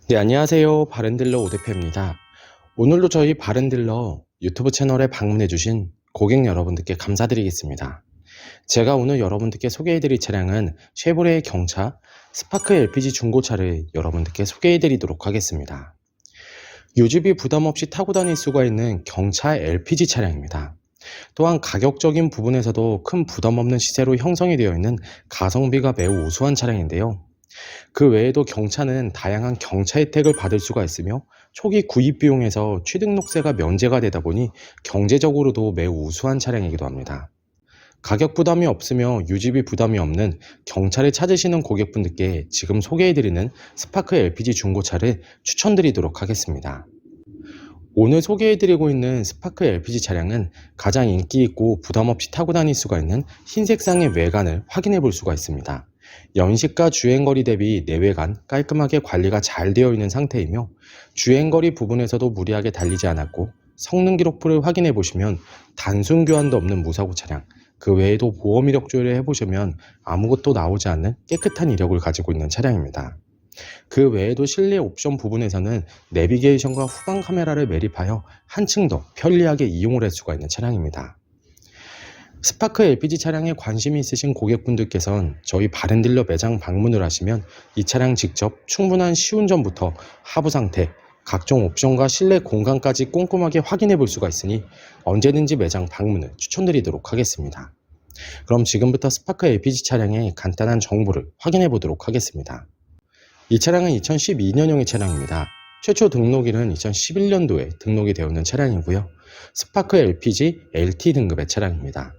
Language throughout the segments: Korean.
네, 안녕하세요. 바른딜러 오대표입니다. 오늘도 저희 바른딜러 유튜브 채널에 방문해주신 고객 여러분들께 감사드리겠습니다. 제가 오늘 여러분들께 소개해드릴 차량은 쉐보레의 경차 스파크 LPG 중고차를 여러분들께 소개해드리도록 하겠습니다. 유지비 부담 없이 타고 다닐 수가 있는 경차 LPG 차량입니다. 또한 가격적인 부분에서도 큰 부담 없는 시세로 형성이 되어 있는 가성비가 매우 우수한 차량인데요. 그 외에도 경차는 다양한 경차 혜택을 받을 수가 있으며 초기 구입 비용에서 취등록세가 면제가 되다 보니 경제적으로도 매우 우수한 차량이기도 합니다. 가격 부담이 없으며 유지비 부담이 없는 경차를 찾으시는 고객분들께 지금 소개해드리는 스파크 LPG 중고차를 추천드리도록 하겠습니다. 오늘 소개해드리고 있는 스파크 LPG 차량은 가장 인기 있고 부담 없이 타고 다닐 수가 있는 흰색상의 외관을 확인해 볼 수가 있습니다. 연식과 주행거리 대비 내외관 깔끔하게 관리가 잘 되어 있는 상태이며 주행거리 부분에서도 무리하게 달리지 않았고 성능 기록부를 확인해 보시면 단순 교환도 없는 무사고 차량, 그 외에도 보험 이력 조회를 해보시면 아무것도 나오지 않는 깨끗한 이력을 가지고 있는 차량입니다. 그 외에도 실내 옵션 부분에서는 내비게이션과 후방 카메라를 매립하여 한층 더 편리하게 이용을 할 수가 있는 차량입니다. 스파크 LPG 차량에 관심이 있으신 고객분들께선 저희 바른딜러 매장 방문을 하시면 이 차량 직접 충분한 시운전부터 하부 상태, 각종 옵션과 실내 공간까지 꼼꼼하게 확인해 볼 수가 있으니 언제든지 매장 방문을 추천드리도록 하겠습니다. 그럼 지금부터 스파크 LPG 차량의 간단한 정보를 확인해 보도록 하겠습니다. 이 차량은 2012년형의 차량입니다. 최초 등록일은 2011년도에 등록이 되어 있는 차량이고요. 스파크 LPG LT 등급의 차량입니다.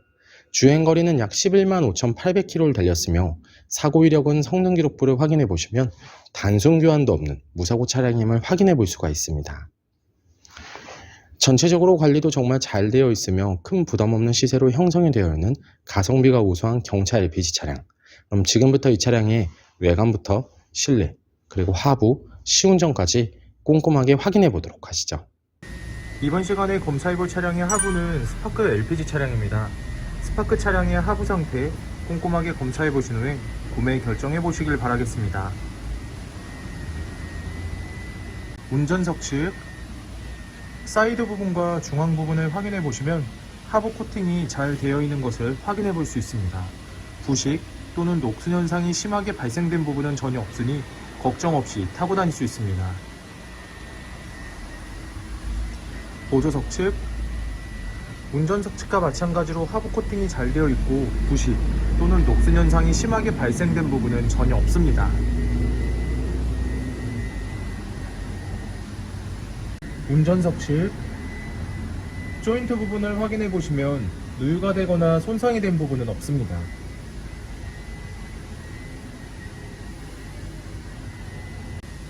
주행거리는 약 11만 5,800km를 달렸으며 사고 이력은 성능 기록부를 확인해 보시면 단순 교환도 없는 무사고 차량임을 확인해 볼 수가 있습니다. 전체적으로 관리도 정말 잘 되어 있으며 큰 부담 없는 시세로 형성이 되어 있는 가성비가 우수한 경차 LPG 차량. 그럼 지금부터 이 차량의 외관부터 실내 그리고 하부, 시운전까지 꼼꼼하게 확인해 보도록 하시죠. 이번 시간에 검사해볼 차량의 하부는 스파크 LPG 차량입니다. 스파크 차량의 하부 상태 꼼꼼하게 검사해보신 후에 구매 결정해보시길 바라겠습니다. 운전석 측 사이드 부분과 중앙 부분을 확인해보시면 하부 코팅이 잘 되어 있는 것을 확인해볼 수 있습니다. 부식 또는 녹슨 현상이 심하게 발생된 부분은 전혀 없으니 걱정 없이 타고 다닐 수 있습니다. 보조석 측 운전석 측과 마찬가지로 하부 코팅이 잘 되어 있고 부식 또는 녹슨 현상이 심하게 발생된 부분은 전혀 없습니다. 운전석 측 조인트 부분을 확인해 보시면 누유가 되거나 손상이 된 부분은 없습니다.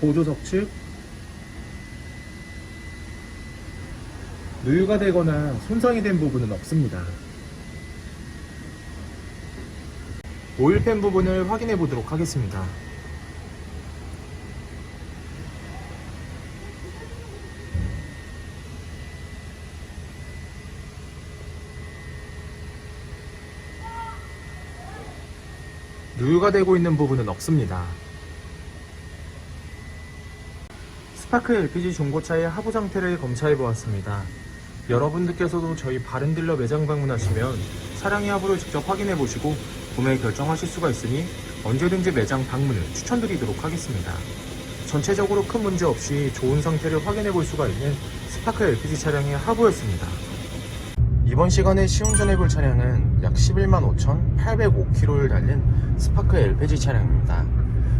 보조석 측 누유가 되거나 손상이 된 부분은 없습니다. 오일팬 부분을 확인해 보도록 하겠습니다. 누유가 되고 있는 부분은 없습니다. 스파크 LPG 중고차의 하부 상태를 검사해 보았습니다. 여러분들께서도 저희 바른딜러 매장 방문하시면 차량의 하부를 직접 확인해 보시고 구매 결정하실 수가 있으니 언제든지 매장 방문을 추천드리도록 하겠습니다. 전체적으로 큰 문제 없이 좋은 상태를 확인해 볼 수가 있는 스파크 LPG 차량의 하부였습니다. 이번 시간에 시운전해 볼 차량은 약 11만 5,805km를 달린 스파크 LPG 차량입니다.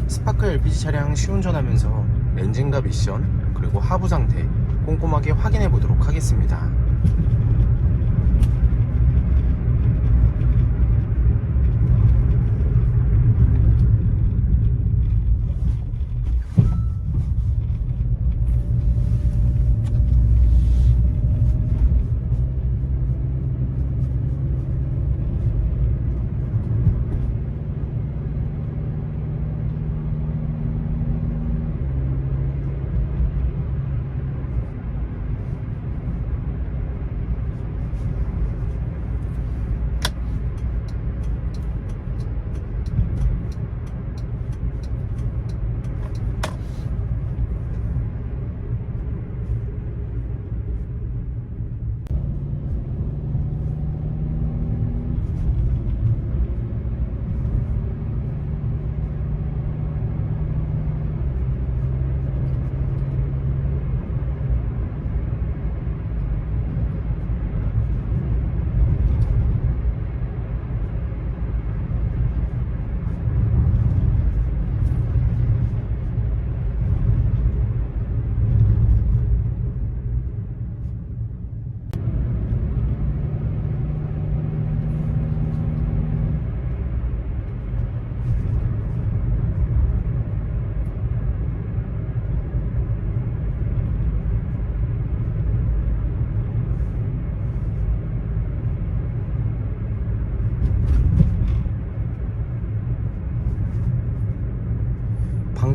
스파크 LPG 차량 시운전하면서 엔진과 미션 그리고 하부 상태 꼼꼼하게 확인해 보도록 하겠습니다.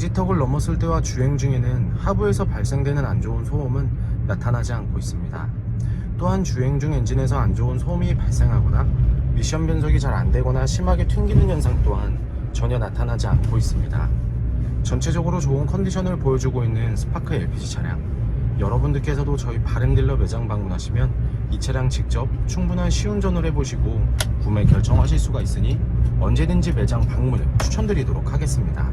방지턱을 넘었을 때와 주행 중에는 하부에서 발생되는 안 좋은 소음은 나타나지 않고 있습니다. 또한 주행 중 엔진에서 안 좋은 소음이 발생하거나 미션 변속이 잘 안되거나 심하게 튕기는 현상 또한 전혀 나타나지 않고 있습니다. 전체적으로 좋은 컨디션을 보여주고 있는 스파크 LPG 차량, 여러분들께서도 저희 바렌딜러 매장 방문하시면 이 차량 직접 충분한 시운전을 해보시고 구매 결정하실 수가 있으니 언제든지 매장 방문을 추천드리도록 하겠습니다.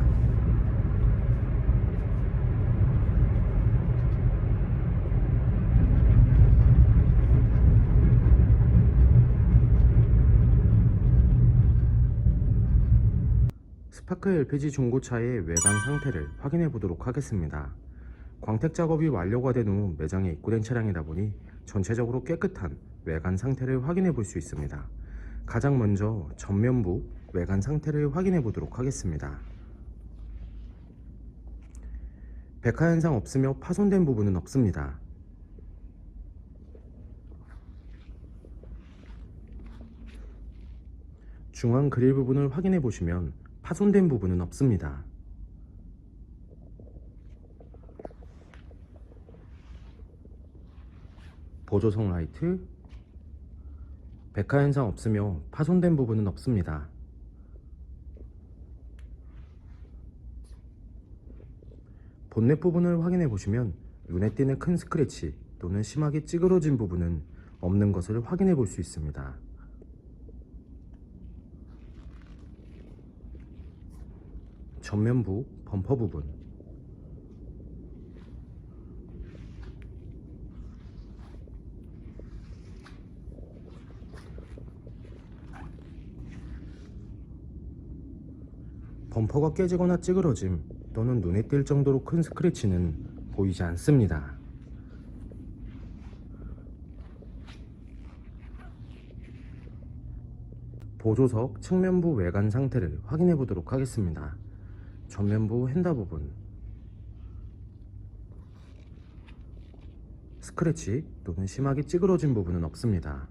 스파크 LPG 중고차의 외관 상태를 확인해 보도록 하겠습니다. 광택 작업이 완료가 된 후 매장에 입고된 차량이다 보니 전체적으로 깨끗한 외관 상태를 확인해 볼 수 있습니다. 가장 먼저 전면부 외관 상태를 확인해 보도록 하겠습니다. 백화 현상 없으며 파손된 부분은 없습니다. 중앙 그릴 부분을 확인해 보시면 파손된 부분은 없습니다. 보조석 라이트, 백화 현상 없으며 파손된 부분은 없습니다. 본넷 부분을 확인해 보시면 눈에 띄는 큰 스크래치 또는 심하게 찌그러진 부분은 없는 것을 확인해 볼 수 있습니다. 전면부 범퍼 부분, 범퍼가 깨지거나 찌그러짐 또는 눈에 띌 정도로 큰 스크래치는 보이지 않습니다. 보조석 측면부 외관 상태를 확인해 보도록 하겠습니다. 전면부 핸다 부분, 스크래치 또는 심하게 찌그러진 부분은 없습니다.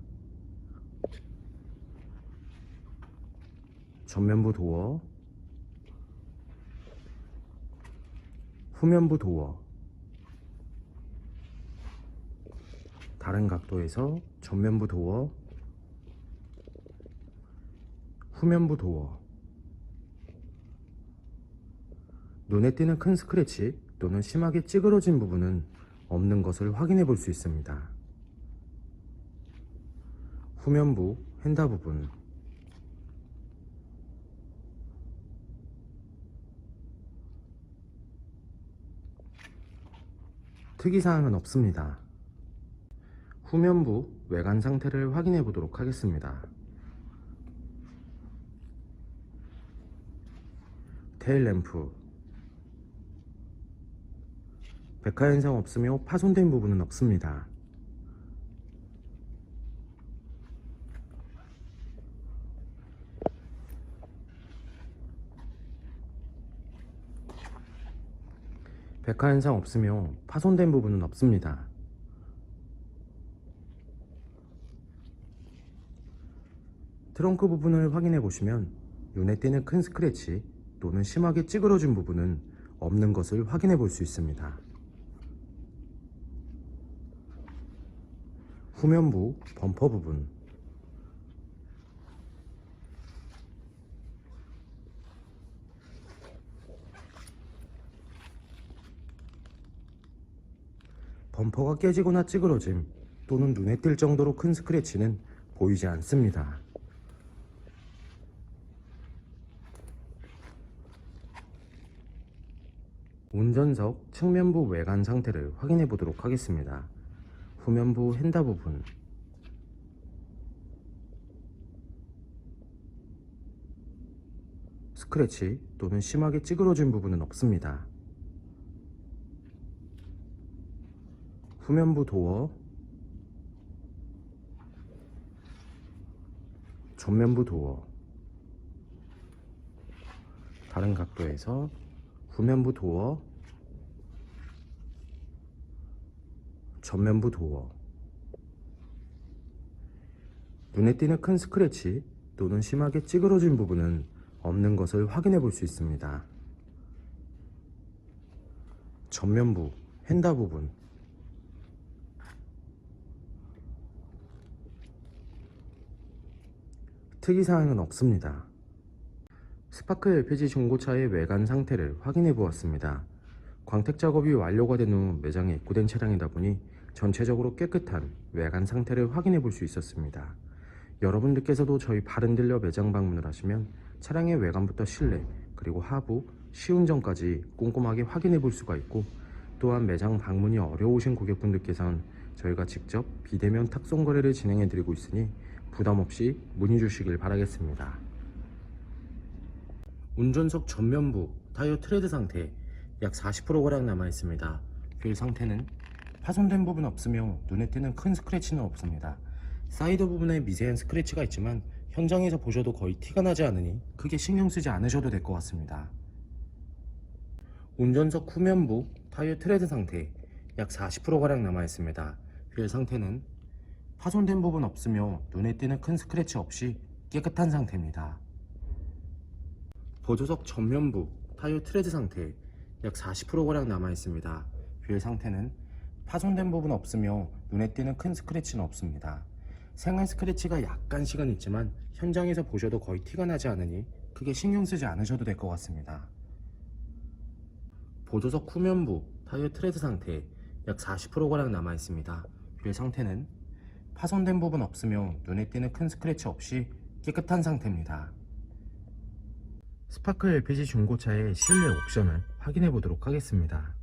전면부 도어, 후면부 도어, 다른 각도에서 전면부 도어, 후면부 도어, 눈에 띄는 큰 스크래치 또는 심하게 찌그러진 부분은 없는 것을 확인해 볼 수 있습니다. 후면부 핸다 부분, 특이사항은 없습니다. 후면부 외관 상태를 확인해 보도록 하겠습니다. 테일램프, 백화 현상 없으며 파손된 부분은 없습니다. 백화 현상 없으며 파손된 부분은 없습니다. 트렁크 부분을 확인해 보시면 눈에 띄는 큰 스크래치 또는 심하게 찌그러진 부분은 없는 것을 확인해 볼 수 있습니다. 후면부 범퍼 부분, 범퍼가 깨지거나 찌그러짐 또는 눈에 띌 정도로 큰 스크래치는 보이지 않습니다. 운전석 측면부 외관 상태를 확인해 보도록 하겠습니다. 후면부 핸다 부분, 스크래치 또는 심하게 찌그러진 부분은 없습니다. 후면부 도어, 전면부 도어, 다른 각도에서 후면부 도어, 전면부 도어, 눈에 띄는 큰 스크래치 또는 심하게 찌그러진 부분은 없는 것을 확인해 볼 수 있습니다. 전면부, 휀다 부분, 특이사항은 없습니다. 스파크 LPG 중고차의 외관 상태를 확인해 보았습니다. 광택 작업이 완료가 된 후 매장에 입고된 차량이다 보니 전체적으로 깨끗한 외관 상태를 확인해 볼 수 있었습니다. 여러분들께서도 저희 바른딜러 매장 방문을 하시면 차량의 외관부터 실내 그리고 하부, 시운전까지 꼼꼼하게 확인해 볼 수가 있고, 또한 매장 방문이 어려우신 고객분들께서는 저희가 직접 비대면 탁송 거래를 진행해 드리고 있으니 부담 없이 문의 주시길 바라겠습니다. 운전석 전면부 타이어 트레드 상태 약 40%가량 남아 있습니다. 휠 상태는 파손된 부분 없으며 눈에 띄는 큰 스크래치는 없습니다. 사이드 부분에 미세한 스크래치가 있지만 현장에서 보셔도 거의 티가 나지 않으니 크게 신경 쓰지 않으셔도 될 것 같습니다. 운전석 후면부 타이어 트레드 상태 약 40%가량 남아 있습니다. 휠 상태는 파손된 부분 없으며 눈에 띄는 큰 스크래치 없이 깨끗한 상태입니다. 보조석 전면부 타이어 트레드 상태 약 40%가량 남아 있습니다. 휠 상태는 파손된 부분 없으며 눈에 띄는 큰 스크래치는 없습니다. 생활 스크래치가 약간씩은 있지만 현장에서 보셔도 거의 티가 나지 않으니 크게 신경 쓰지 않으셔도 될 것 같습니다. 보조석 후면부 타이어 트레드 상태 약 40%가량 남아 있습니다. 휠 상태는 파손된 부분 없으며 눈에 띄는 큰 스크래치 없이 깨끗한 상태입니다. 스파크 LPG 중고차의 실내 옵션을 확인해 보도록 하겠습니다.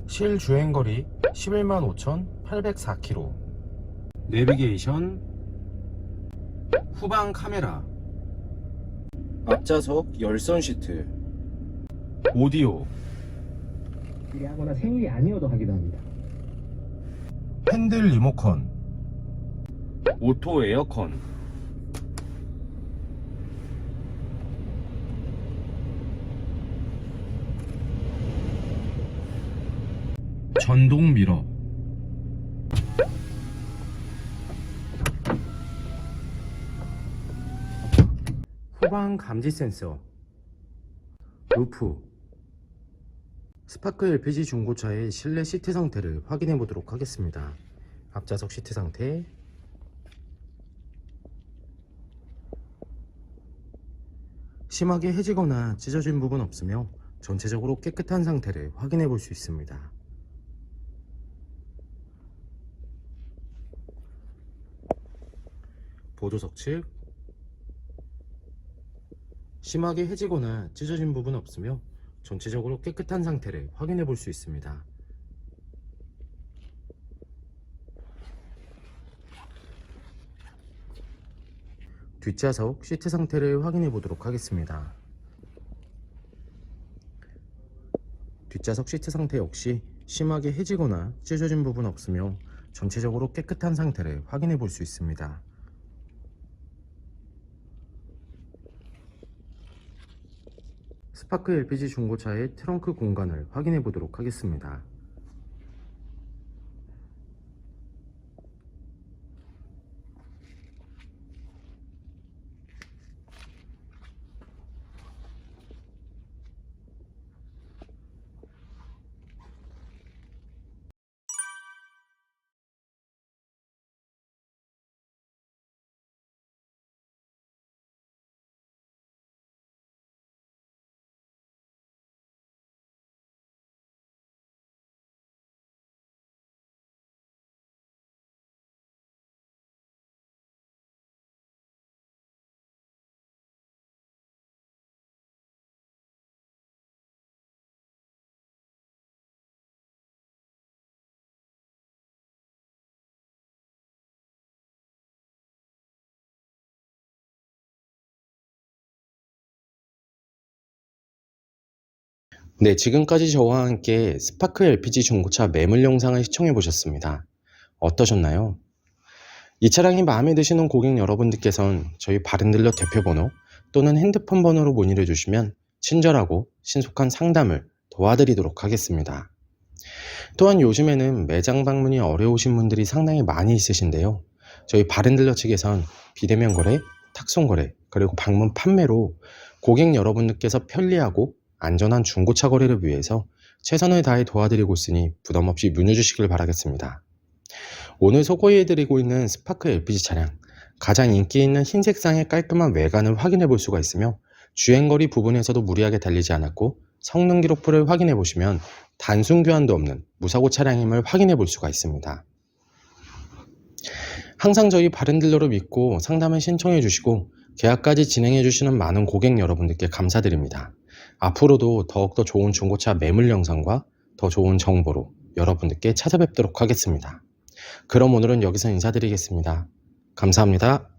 실 주행거리 115,804km, 내비게이션, 후방 카메라, 앞좌석 열선 시트, 오디오, 일이 하거나 생일이 아니어도 하기도 합니다. 핸들 리모컨, 오토 에어컨, 전동 미러, 후방 감지 센서, 루프. 스파크 LPG 중고차의 실내 시트 상태를 확인해 보도록 하겠습니다. 앞좌석 시트 상태, 심하게 해지거나 찢어진 부분 없으며 전체적으로 깨끗한 상태를 확인해 볼 수 있습니다. 보조석 측, 심하게 해지거나 찢어진 부분 없으며 전체적으로 깨끗한 상태를 확인해 볼 수 있습니다. 뒷좌석 시트 상태를 확인해 보도록 하겠습니다. 뒷좌석 시트 상태 역시 심하게 해지거나 찢어진 부분 없으며 전체적으로 깨끗한 상태를 확인해 볼 수 있습니다. 스파크 LPG 중고차의 트렁크 공간을 확인해 보도록 하겠습니다. 네, 지금까지 저와 함께 스파크 LPG 중고차 매물 영상을 시청해 보셨습니다. 어떠셨나요? 이 차량이 마음에 드시는 고객 여러분들께선 저희 바른딜러 대표번호 또는 핸드폰 번호로 문의를 주시면 친절하고 신속한 상담을 도와드리도록 하겠습니다. 또한 요즘에는 매장 방문이 어려우신 분들이 상당히 많이 있으신데요. 저희 바른딜러 측에선 비대면 거래, 탁송 거래, 그리고 방문 판매로 고객 여러분들께서 편리하고 안전한 중고차 거래를 위해서 최선을 다해 도와드리고 있으니 부담 없이 문의 주시길 바라겠습니다. 오늘 소개해드리고 있는 스파크 LPG 차량, 가장 인기 있는 흰 색상의 깔끔한 외관을 확인해 볼 수가 있으며 주행거리 부분에서도 무리하게 달리지 않았고 성능 기록부를 확인해 보시면 단순 교환도 없는 무사고 차량임을 확인해 볼 수가 있습니다. 항상 저희 바른딜러를 믿고 상담을 신청해 주시고 계약까지 진행해 주시는 많은 고객 여러분들께 감사드립니다. 앞으로도 더욱더 좋은 중고차 매물 영상과 더 좋은 정보로 여러분들께 찾아뵙도록 하겠습니다. 그럼 오늘은 여기서 인사드리겠습니다. 감사합니다.